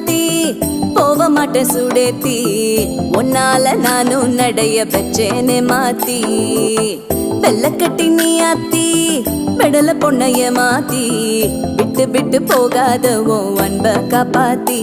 மாத்தி போக மாட்டேன் சுடேத்தி உன்னால நானும் நடைய பெச்சேனே மாத்தி வெள்ளக்கட்டி நீ ஆத்தி பெடல பொண்ணைய மாத்தி விட்டு விட்டு போகாத உன் அன்ப காப்பாத்தி